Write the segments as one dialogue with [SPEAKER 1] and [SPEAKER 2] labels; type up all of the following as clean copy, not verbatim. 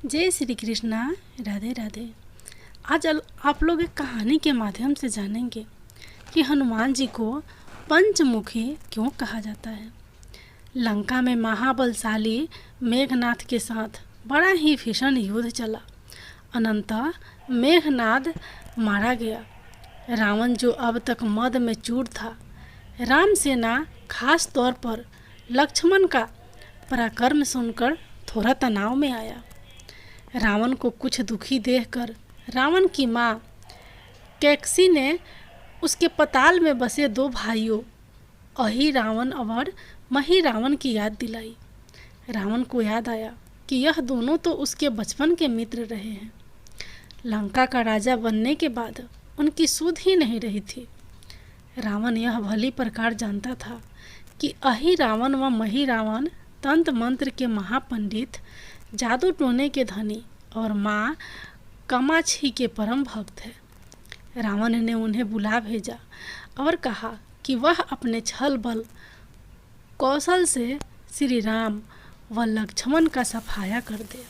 [SPEAKER 1] जय श्री कृष्णा। राधे राधे। आज आप लोग एक कहानी के माध्यम से जानेंगे कि हनुमान जी को पंचमुखी क्यों कहा जाता है। लंका में महाबलशाली मेघनाद के साथ बड़ा ही भीषण युद्ध चला। अनंतः मेघनाद मारा गया। रावण जो अब तक मद में चूर था, राम सेना खास तौर पर लक्ष्मण का पराक्रम सुनकर थोड़ा तनाव में आया। रावण को कुछ दुखी देखकर रावण की माँ कैकसी ने उसके पताल में बसे दो भाइयों अहि रावण और मही रावण की याद दिलाई। रावण को याद आया कि यह दोनों तो उसके बचपन के मित्र रहे हैं। लंका का राजा बनने के बाद उनकी सुध ही नहीं रही थी। रावण यह भली प्रकार जानता था कि अहि रावण व मही रावण तंत्र मंत्र के महापंडित, जादू टोने के धनी और माँ कामाक्षी के परम भक्त है। रावण ने उन्हें बुला भेजा और कहा कि वह अपने छल बल कौशल से श्री राम व लक्ष्मण का सफाया कर दे।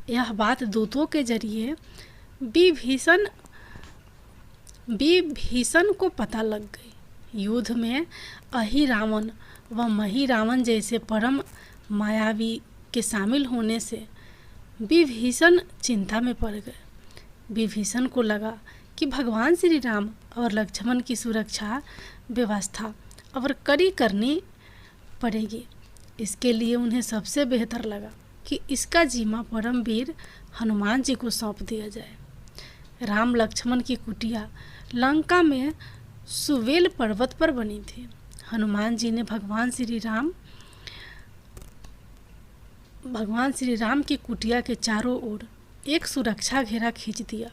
[SPEAKER 1] यह बात दूतों के जरिए विभीषण को पता लग गई। युद्ध में अहि रावण व मही रावण जैसे परम मायावी के शामिल होने से विभीषण चिंता में पड़ गए। विभीषण को लगा कि भगवान श्री राम और लक्ष्मण की सुरक्षा व्यवस्था और कड़ी करनी पड़ेगी। इसके लिए उन्हें सबसे बेहतर लगा कि इसका जिम्मा परमवीर हनुमान जी को सौंप दिया जाए। राम लक्ष्मण की कुटिया लंका में सुवेल पर्वत पर बनी थी। हनुमान जी ने भगवान श्री राम की कुटिया के चारों ओर एक सुरक्षा घेरा खींच दिया।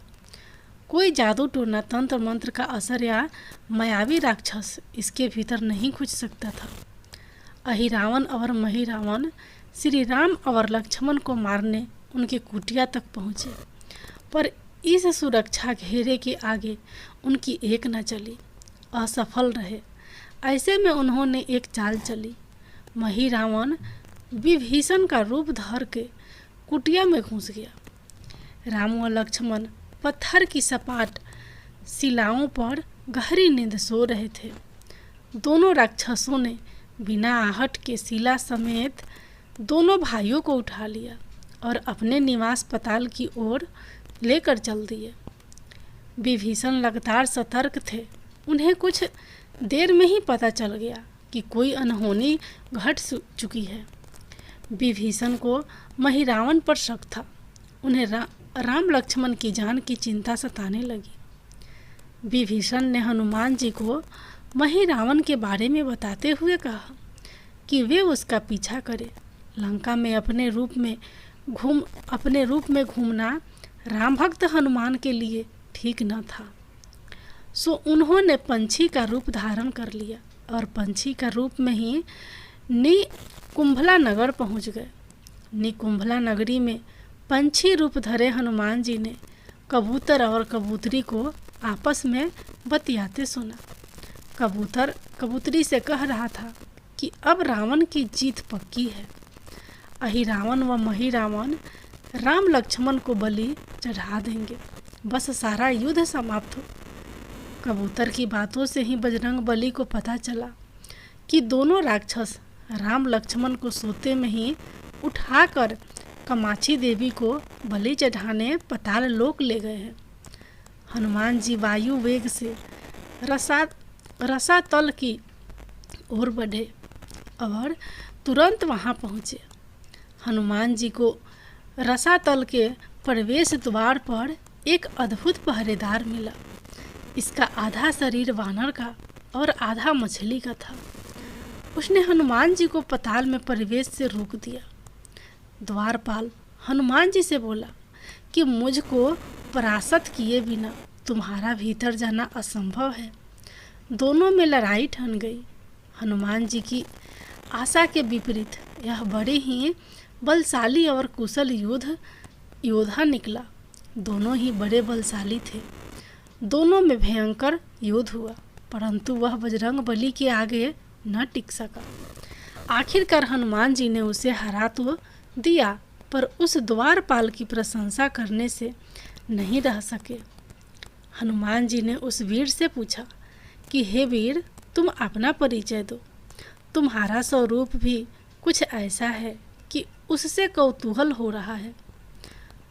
[SPEAKER 1] कोई जादू टोना, तंत्र मंत्र का असर या मायावी राक्षस इसके भीतर नहीं घुस सकता था। अहि रावण और मही रावण श्री राम और लक्ष्मण को मारने उनके कुटिया तक पहुँचे, पर इस सुरक्षा घेरे के आगे उनकी एक न चली, असफल रहे। ऐसे में उन्होंने एक चाल चली। मही रावण विभीषण का रूप धर के कुटिया में घुस गया। राम व लक्ष्मण पत्थर की सपाट शिलाओं पर गहरी नींद सो रहे थे। दोनों राक्षसों ने बिना आहट के शिला समेत दोनों भाइयों को उठा लिया और अपने निवास पताल की ओर लेकर चल दिए। विभीषण लगातार सतर्क थे। उन्हें कुछ देर में ही पता चल गया कि कोई अनहोनी घट चुकी है। विभीषण को मही रावण पर शक था। उन्हें राम लक्ष्मण की जान की चिंता सताने लगी। विभीषण ने हनुमान जी को मही रावण के बारे में बताते हुए कहा कि वे उसका पीछा करें। लंका में अपने रूप में घूमना राम भक्त हनुमान के लिए ठीक न था। सो उन्होंने पंछी का रूप धारण कर लिया और पंछी का रूप में ही निकुंभला नगर पहुंच गए। निकुंभला नगरी में पंछी रूप धरे हनुमान जी ने कबूतर और कबूतरी को आपस में बतियाते सुना। कबूतर कबूतरी से कह रहा था कि अब रावण की जीत पक्की है। अहि रावण व मही रावण राम लक्ष्मण को बलि चढ़ा देंगे, बस सारा युद्ध समाप्त हो। कबूतर की बातों से ही बजरंग बली को पता चला कि दोनों राक्षस राम लक्ष्मण को सोते में ही उठाकर कामाक्षी देवी को बलि चढ़ाने पताल लोक ले गए हैं। हनुमान जी वायु वेग से रसातल की ओर बढ़े और तुरंत वहां पहुंचे। हनुमान जी को रसातल के प्रवेश द्वार पर एक अद्भुत पहरेदार मिला। इसका आधा शरीर वानर का और आधा मछली का था। उसने हनुमान जी को पताल में प्रवेश से रोक दिया। द्वारपाल हनुमान जी से बोला कि मुझको परास्त किए बिना तुम्हारा भीतर जाना असंभव है। दोनों में लड़ाई ठन गई। हनुमान जी की आशा के विपरीत यह बड़े ही बलशाली और कुशल योद्धा निकला। दोनों ही बड़े बलशाली थे। दोनों में भयंकर युद्ध हुआ, परंतु वह बजरंग बली के आगे न टिक सका। आखिरकार हनुमान जी ने उसे हरा तो दिया, पर उस द्वारपाल की प्रशंसा करने से नहीं रह सके। हनुमान जी ने उस वीर से पूछा कि हे वीर, तुम अपना परिचय दो। तुम्हारा स्वरूप भी कुछ ऐसा है कि उससे कौतूहल हो रहा है।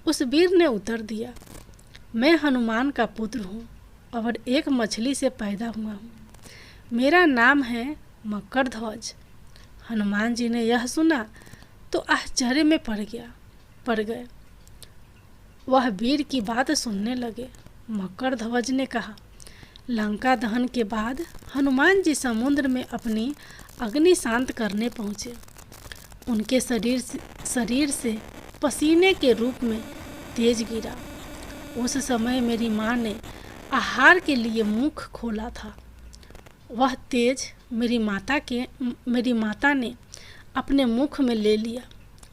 [SPEAKER 1] उस वीर ने उत्तर दिया, मैं हनुमान का पुत्र हूँ और एक मछली से पैदा हुआ हूँ। मेरा नाम है मकरध्वज। हनुमान जी ने यह सुना तो आश्चर्य में पड़ गए। वह वीर की बात सुनने लगे। मकरध्वज ने कहा, लंका दहन के बाद हनुमान जी समुद्र में अपनी अग्नि शांत करने पहुँचे। उनके शरीर से पसीने के रूप में तेज गिरा। उस समय मेरी माँ ने आहार के लिए मुख खोला था। वह तेज मेरी माता ने अपने मुख में ले लिया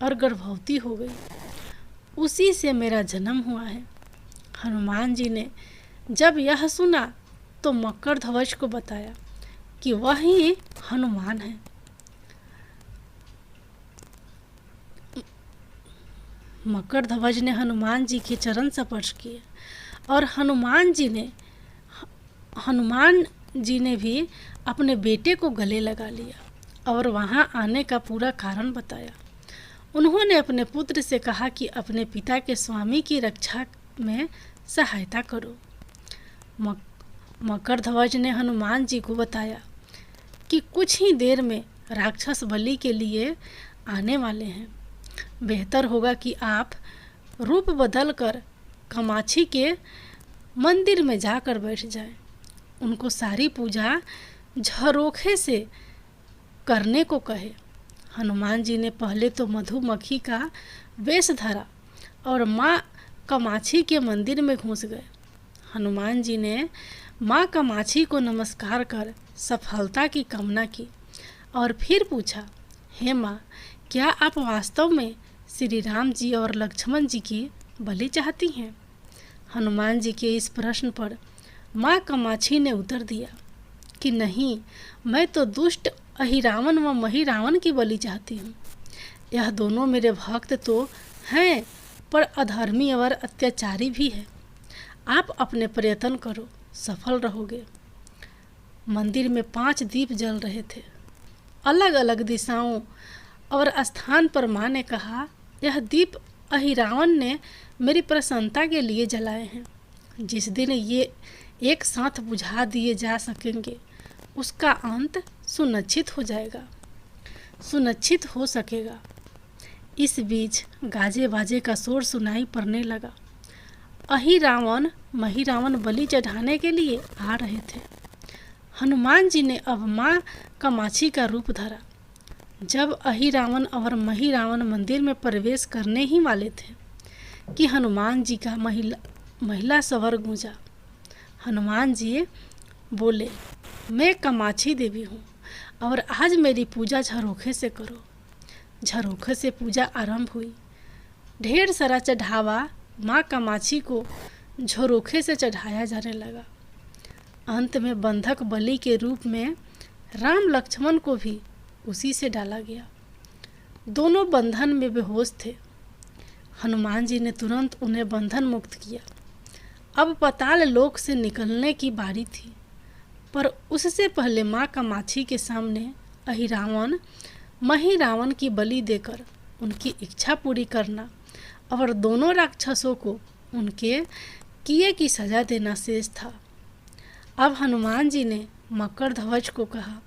[SPEAKER 1] और गर्भवती हो गई। उसी से मेरा जन्म हुआ है। हनुमान जी ने जब यह सुना तो मकरध्वज को बताया कि वह ही हनुमान है। मकरध्वज ने हनुमान जी के चरण स्पर्श किए और हनुमान जी ने भी अपने बेटे को गले लगा लिया और वहां आने का पूरा कारण बताया। उन्होंने अपने पुत्र से कहा कि अपने पिता के स्वामी की रक्षा में सहायता करो। मकरध्वज ने हनुमान जी को बताया कि कुछ ही देर में राक्षस बलि के लिए आने वाले हैं। बेहतर होगा कि आप रूप बदलकर कामाक्षी के मंदिर में जाकर बैठ जाएं। उनको सारी पूजा झरोखे से करने को कहे। हनुमान जी ने पहले तो मधुमक्खी का वेश धरा और माँ कामाक्षी के मंदिर में घुस गए। हनुमान जी ने माँ कामाक्षी को नमस्कार कर सफलता की कामना की और फिर पूछा, हे माँ, क्या आप वास्तव में श्री राम जी और लक्ष्मण जी की बलि चाहती हैं? हनुमान जी के इस प्रश्न पर माँ कामाक्षी ने उत्तर दिया कि नहीं, मैं तो दुष्ट अहिरावण व महिरावण की बलि चाहती हूँ। यह दोनों मेरे भक्त तो हैं, पर अधर्मी और अत्याचारी भी है। आप अपने प्रयत्न करो, सफल रहोगे। मंदिर में 5 दीप जल रहे थे। अलग अलग दिशाओं और स्थान पर माँ ने कहा, यह दीप अहिरावण ने मेरी प्रसन्नता के लिए जलाए हैं। जिस दिन ये एक साथ बुझा दिए जा सकेंगे, उसका अंत सुनिश्चित हो सकेगा। इस बीच गाजे बाजे का शोर सुनाई पड़ने लगा। अहिरावण महिरावण बलि चढ़ाने के लिए आ रहे थे। हनुमान जी ने अब माँ कामाक्षी का रूप धरा। जब अहिरावण और महिरावण मंदिर में प्रवेश करने ही वाले थे कि हनुमान जी का महिला स्वर गूंजा। हनुमान जी बोले, मैं कामाक्षी देवी हूँ और आज मेरी पूजा झरोखे से करो। झरोखे से पूजा आरंभ हुई। ढेर सारा चढ़ावा माँ कामाक्षी को झरोखे से चढ़ाया जाने लगा। अंत में बंधक बलि के रूप में राम लक्ष्मण को भी उसी से डाला गया। दोनों बंधन में बेहोश थे। हनुमान जी ने तुरंत उन्हें बंधन मुक्त किया। अब पाताल लोक से निकलने की बारी थी, पर उससे पहले माँ कामाक्षी के सामने अहिरावण महिरावण की बलि देकर उनकी इच्छा पूरी करना और दोनों राक्षसों को उनके किए की सजा देना शेष था। अब हनुमान जी ने मकरध्वज को कहा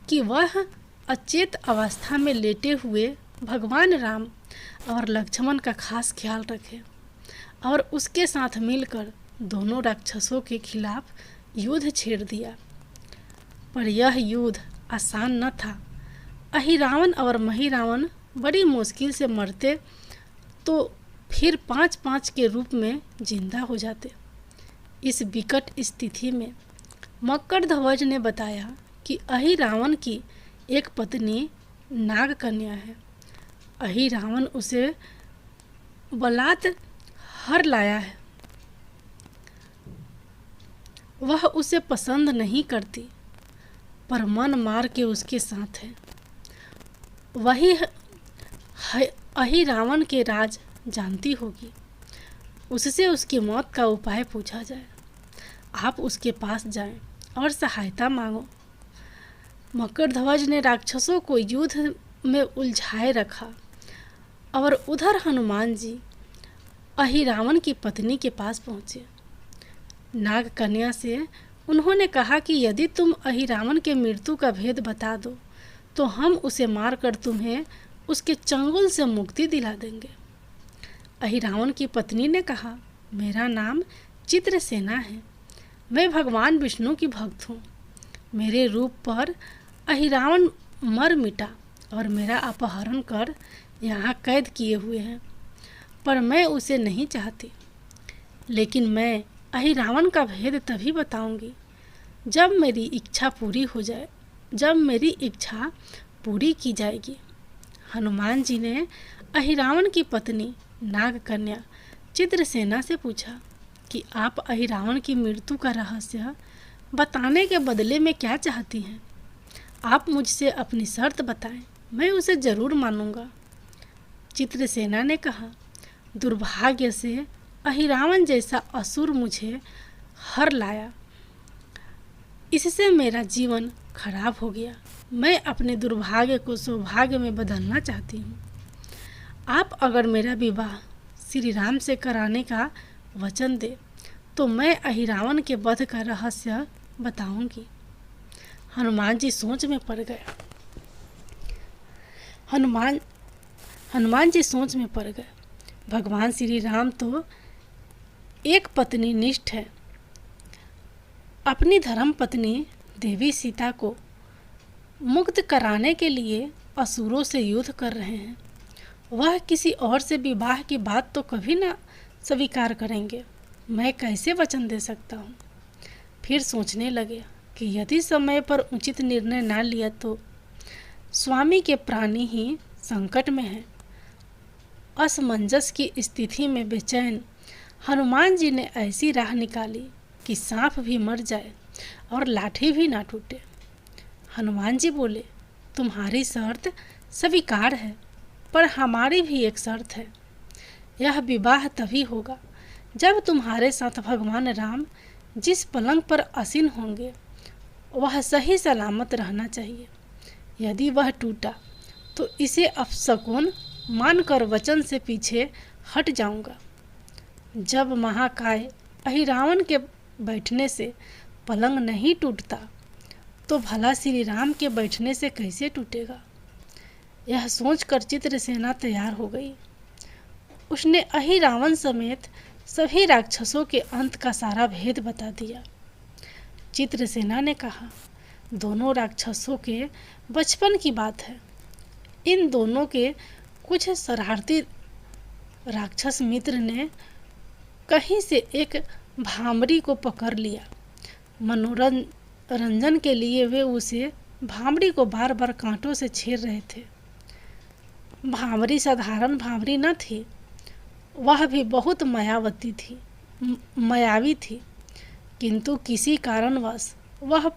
[SPEAKER 1] कि वह अचेत अवस्था में लेटे हुए भगवान राम और लक्ष्मण का खास ख्याल रखे और उसके साथ मिलकर दोनों राक्षसों के खिलाफ युद्ध छेड़ दिया। पर यह युद्ध आसान न था। अहिरावण और महिरावण बड़ी मुश्किल से मरते तो फिर 5-5 के रूप में जिंदा हो जाते। इस विकट स्थिति में मकरध्वज ने बताया कि अहिरावण की एक पत्नी नाग कन्या है। अहिरावण उसे बलात् हर लाया है। वह उसे पसंद नहीं करती, पर मन मार के उसके साथ है। अहिरावण के राज जानती होगी, उससे उसकी मौत का उपाय पूछा जाए। आप उसके पास जाएं और सहायता मांगो। मकरध्वज ने राक्षसों को युद्ध में उलझाए रखा और उधर हनुमान जी अहिरावण की पत्नी के पास पहुँचे। नाग कन्या से उन्होंने कहा कि यदि तुम अहिरावण के मृत्यु का भेद बता दो तो हम उसे मारकर तुम्हें उसके चंगुल से मुक्ति दिला देंगे। अहिरावण की पत्नी ने कहा, मेरा नाम चित्रसेना है, मैं भगवान विष्णु की भक्त हूँ। मेरे रूप पर अहिरावण मर मिटा और मेरा अपहरण कर यहाँ कैद किए हुए हैं, पर मैं उसे नहीं चाहती। लेकिन मैं अहिरावण का भेद तभी बताऊंगी जब मेरी इच्छा पूरी हो जाए, जब मेरी इच्छा पूरी की जाएगी। हनुमान जी ने अहिरावण की पत्नी नाग कन्या चित्रसेना से पूछा कि आप अहिरावण की मृत्यु का रहस्य बताने के बदले में क्या चाहती हैं? आप मुझसे अपनी शर्त बताएं, मैं उसे जरूर मानूंगा। चित्रसेना ने कहा, दुर्भाग्य से अहिरावण जैसा असुर मुझे हर लाया, इससे मेरा जीवन खराब हो गया। मैं अपने दुर्भाग्य को सौभाग्य में बदलना चाहती हूँ। आप अगर मेरा विवाह श्री राम से कराने का वचन दे तो मैं अहिरावण के वध का रहस्य बताऊंगी। हनुमान जी सोच में पड़ गए। हनुमान जी सोच में पड़ गए। भगवान श्री राम तो एक पत्नी निष्ठ है। अपनी धर्म पत्नी देवी सीता को मुक्त कराने के लिए असुरों से युद्ध कर रहे हैं। वह किसी और से विवाह की बात तो कभी न स्वीकार करेंगे। मैं कैसे वचन दे सकता हूँ? फिर सोचने लगे कि यदि समय पर उचित निर्णय न लिया तो स्वामी के प्राणी ही संकट में हैं। असमंजस की स्थिति में बेचैन हनुमान जी ने ऐसी राह निकाली कि सांप भी मर जाए और लाठी भी ना टूटे। हनुमान जी बोले, तुम्हारी शर्त स्वीकार है, पर हमारी भी एक शर्त है। यह विवाह तभी होगा जब तुम्हारे साथ भगवान राम जिस पलंग पर आसीन होंगे वह सही सलामत रहना चाहिए। यदि वह टूटा तो इसे अपशकुन मानकर वचन से पीछे हट जाऊंगा। जब महाकाय अहिरावण के बैठने से पलंग नहीं टूटता तो भला श्री राम के बैठने से कैसे टूटेगा? यह सोचकर चित्रसेना तैयार हो गई। उसने अहिरावण समेत सभी राक्षसों के अंत का सारा भेद बता दिया। चित्रसेना ने कहा, दोनों राक्षसों के बचपन की बात है। इन दोनों के कुछ शरारती राक्षस मित्र ने कहीं से एक भामरी को पकड़ लिया। मनोरंजन के लिए वे उसे भामरी को बार बार कांटों से छेड़ रहे थे। भामरी साधारण भामरी न थी, वह भी बहुत मायावी थी, किंतु किसी कारणवश वह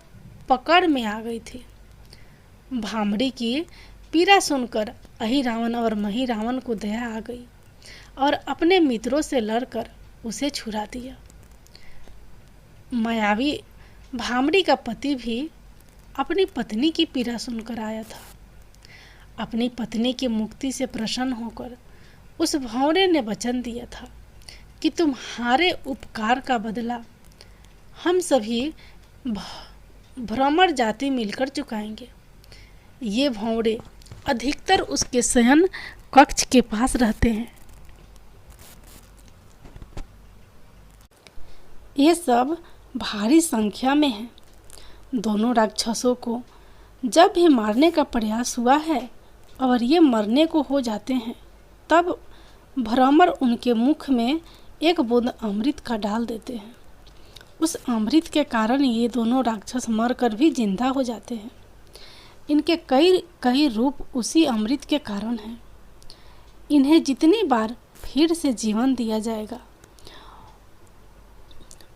[SPEAKER 1] पकड़ में आ गई थी। भामरी की पीड़ा सुनकर अहिरावण और महिरावण को दया आ गई और अपने मित्रों से लड़कर उसे छुड़ा दिया। मायावी भामरी का पति भी अपनी पत्नी की पीड़ा सुनकर आया था। अपनी पत्नी की मुक्ति से प्रसन्न होकर उस भंवरे ने वचन दिया था कि तुम्हारे उपकार का बदला हम सभी भ्रमर जाति मिलकर चुकाएंगे। ये भंवरे अधिकतर उसके शयन कक्ष के पास रहते हैं। ये सब भारी संख्या में हैं। दोनों राक्षसों को जब भी मारने का प्रयास हुआ है और ये मरने को हो जाते हैं, तब भ्रमर उनके मुख में एक बूंद अमृत का डाल देते हैं। उस अमृत के कारण ये दोनों राक्षस मरकर भी जिंदा हो जाते हैं। इनके कई कई रूप उसी अमृत के कारण हैं। इन्हें जितनी बार फिर से जीवन दिया जाएगा,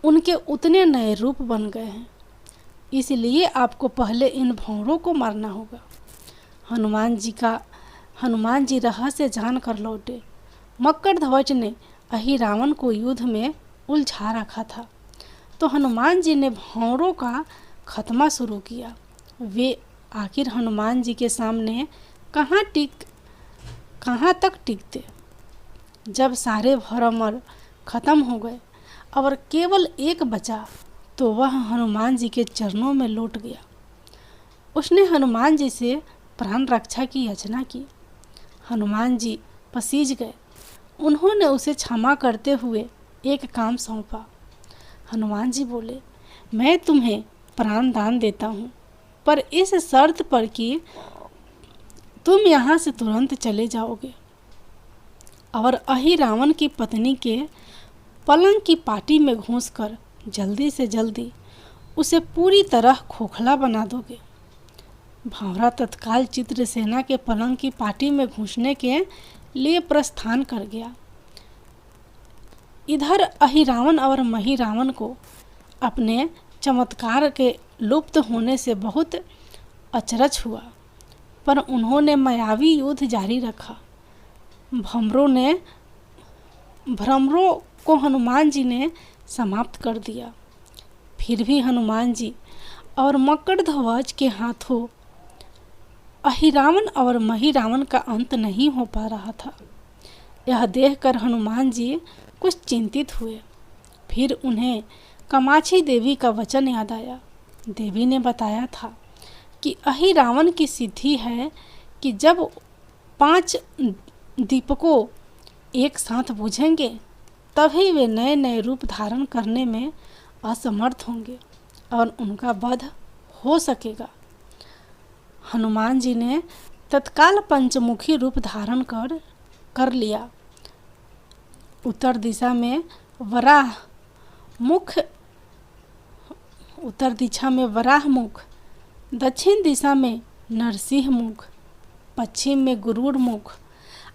[SPEAKER 1] उनके उतने नए रूप बन गए हैं। इसलिए आपको पहले इन भंवरों को मारना होगा। हनुमान जी का हनुमान जी रहस्य जान कर लौटे। मकरध्वज ने अहिरावण को युद्ध में उलझा रखा था, तो हनुमान जी ने भौरों का खत्मा शुरू किया। वे आखिर हनुमान जी के सामने कहाँ तक टिकते। जब सारे भौरमर खत्म हो गए और केवल एक बचा, तो वह हनुमान जी के चरणों में लौट गया। उसने हनुमान जी से प्राण रक्षा की याचना की। हनुमान जी पसीज गए। उन्होंने उसे क्षमा करते हुए एक काम सौंपा। हनुमान जी बोले, मैं तुम्हें प्राण दान देता हूँ, पर इस शर्त पर कि तुम यहाँ से तुरंत चले जाओगे और अहिरावण की पत्नी के पलंग की पाटी में घुसकर जल्दी से जल्दी उसे पूरी तरह खोखला बना दोगे। भंवरा तत्काल चित्रसेना के पलंग की पाटी में घुसने के लिए प्रस्थान कर गया। इधर अहिरावण और महिरावण को अपने चमत्कार के लुप्त होने से बहुत अचरज हुआ, पर उन्होंने मायावी युद्ध जारी रखा। भ्रमरों को हनुमान जी ने समाप्त कर दिया। फिर भी हनुमान जी और मकरध्वज के हाथों अहिरावण और महिरावण का अंत नहीं हो पा रहा था। यह देखकर हनुमान जी कुछ चिंतित हुए। फिर उन्हें कामाक्षी देवी का वचन याद आया। देवी ने बताया था कि अहिरावण की सिद्धि है कि जब 5 दीपकों एक साथ बुझेंगे, तभी वे नए नए रूप धारण करने में असमर्थ होंगे और उनका वध हो सकेगा। हनुमान जी ने तत्काल पंचमुखी रूप धारण कर लिया। उत्तर दिशा में वराह मुख, दक्षिण दिशा में नरसिंह मुख, पश्चिम में गरुड़ मुख,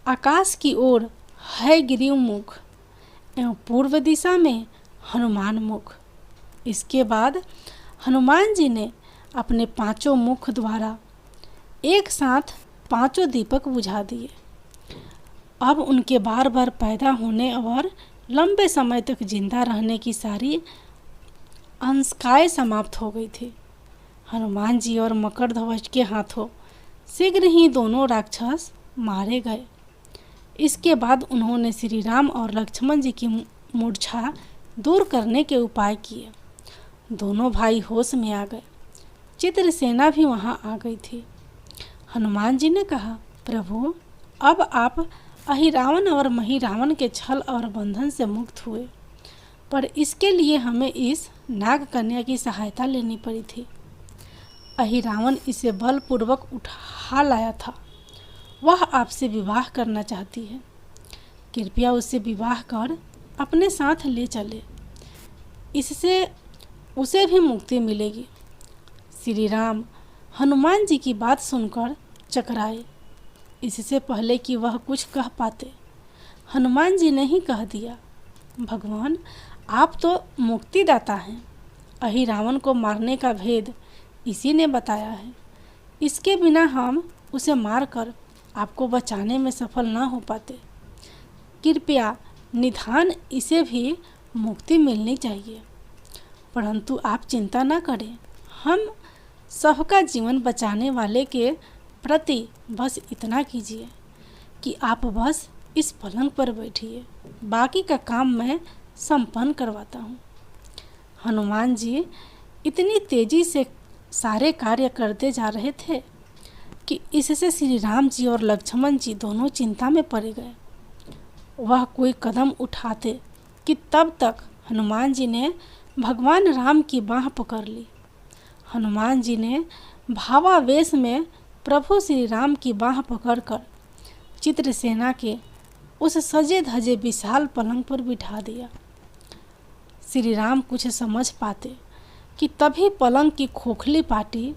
[SPEAKER 1] आकाश की ओर है गिरीव मुख एवं पूर्व दिशा में हनुमान मुख। इसके बाद हनुमान जी ने अपने 5 मुख द्वारा एक साथ 5 दीपक बुझा दिए। अब उनके बार बार पैदा होने और लंबे समय तक जिंदा रहने की सारी अंशकाएं समाप्त हो गई थी। हनुमान जी और मकरध्वज के हाथों शीघ्र ही दोनों राक्षस मारे गए। इसके बाद उन्होंने श्री राम और लक्ष्मण जी की मूर्छा दूर करने के उपाय किए। दोनों भाई होश में आ गए। चित्रसेना भी वहाँ आ गई थी। हनुमान जी ने कहा, प्रभु, अब आप अहिरावण और महिरावण के छल और बंधन से मुक्त हुए, पर इसके लिए हमें इस नाग कन्या की सहायता लेनी पड़ी थी। अहिरावण इसे बलपूर्वक उठा लाया था। वह आपसे विवाह करना चाहती है। कृपया उससे विवाह कर अपने साथ ले चले, इससे उसे भी मुक्ति मिलेगी। श्री राम हनुमान जी की बात सुनकर चकराए। इससे पहले कि वह कुछ कह पाते, हनुमान जी ने ही कह दिया, भगवान, आप तो मुक्तिदाता हैं। अहिरावण को मारने का भेद इसी ने बताया है। इसके बिना हम उसे मारकर आपको बचाने में सफल न हो पाते। कृपया निधान इसे भी मुक्ति मिलनी चाहिए। परंतु आप चिंता न करें, हम सबका जीवन बचाने वाले के प्रति बस इतना कीजिए कि आप बस इस पलंग पर बैठिए, बाकी का काम मैं संपन्न करवाता हूँ। हनुमान जी इतनी तेजी से सारे कार्य करते जा रहे थे कि इससे श्री राम जी और लक्ष्मण जी दोनों चिंता में पड़ गए। वह कोई कदम उठाते कि तब तक हनुमान जी ने भगवान राम की बाह पकड़ ली। हनुमान जी ने भावावेश में प्रभु श्री राम की बाह पकड़कर चित्रसेना के उस सजे धजे विशाल पलंग पर बिठा दिया। श्री राम कुछ समझ पाते कि तभी पलंग की खोखली पाटी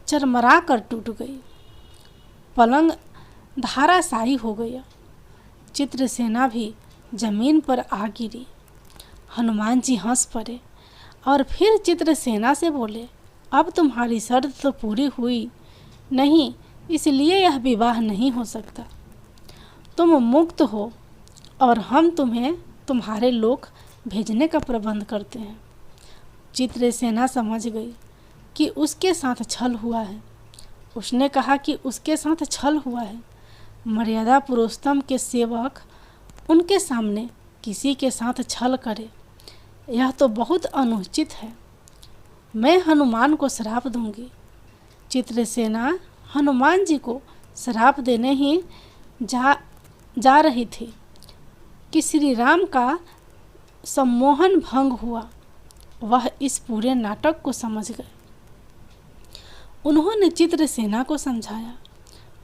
[SPEAKER 1] चरमरा कर टूट गई। पलंग धाराशायी हो गया। चित्रसेना भी जमीन पर आ गिरी। हनुमान जी हंस पड़े और फिर चित्रसेना से बोले, अब तुम्हारी शर्त तो पूरी हुई नहीं इसलिए यह विवाह नहीं हो सकता। तुम मुक्त हो और हम तुम्हें तुम्हारे लोक भेजने का प्रबंध करते हैं। चित्रसेना समझ गई कि उसके साथ छल हुआ है। उसने कहा कि उसके साथ छल हुआ है। मर्यादा पुरुषोत्तम के सेवक उनके सामने किसी के साथ छल करे, यह तो बहुत अनुचित है। मैं हनुमान को श्राप दूंगी। चित्रसेना हनुमान जी को श्राप देने ही जा रही थी कि श्री राम का सम्मोहन भंग हुआ। वह इस पूरे नाटक को समझ गए। उन्होंने चित्रसेना को समझाया,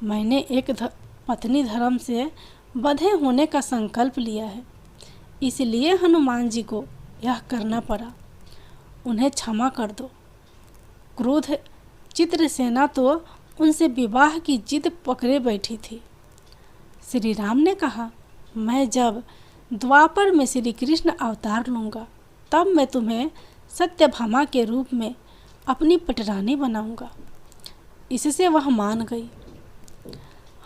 [SPEAKER 1] मैंने एक पत्नी धर्म से बंधे होने का संकल्प लिया है, इसलिए हनुमान जी को यह करना पड़ा। उन्हें क्षमा कर दो। क्रोध चित्रसेना तो उनसे विवाह की जिद पकड़े बैठी थी। श्री राम ने कहा, मैं जब द्वापर में श्री कृष्ण अवतार लूँगा तब मैं तुम्हें सत्यभामा के रूप में अपनी पटरानी बनाऊंगा। इससे वह मान गई।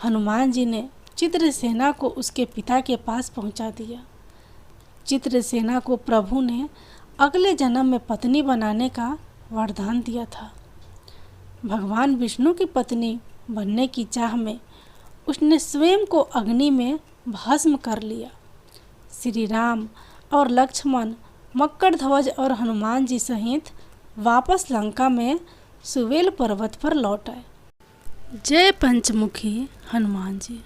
[SPEAKER 1] हनुमान जी ने चित्रसेना को उसके पिता के पास पहुंचा दिया। चित्रसेना को प्रभु ने अगले जन्म में पत्नी बनाने का वरदान दिया था। भगवान विष्णु की पत्नी बनने की चाह में उसने स्वयं को अग्नि में भस्म कर लिया। श्री राम और लक्ष्मण मक्करध्वज और हनुमान जी सहित वापस लंका में सुवेल पर्वत पर लौट आए। जय पंचमुखी हनुमान जी।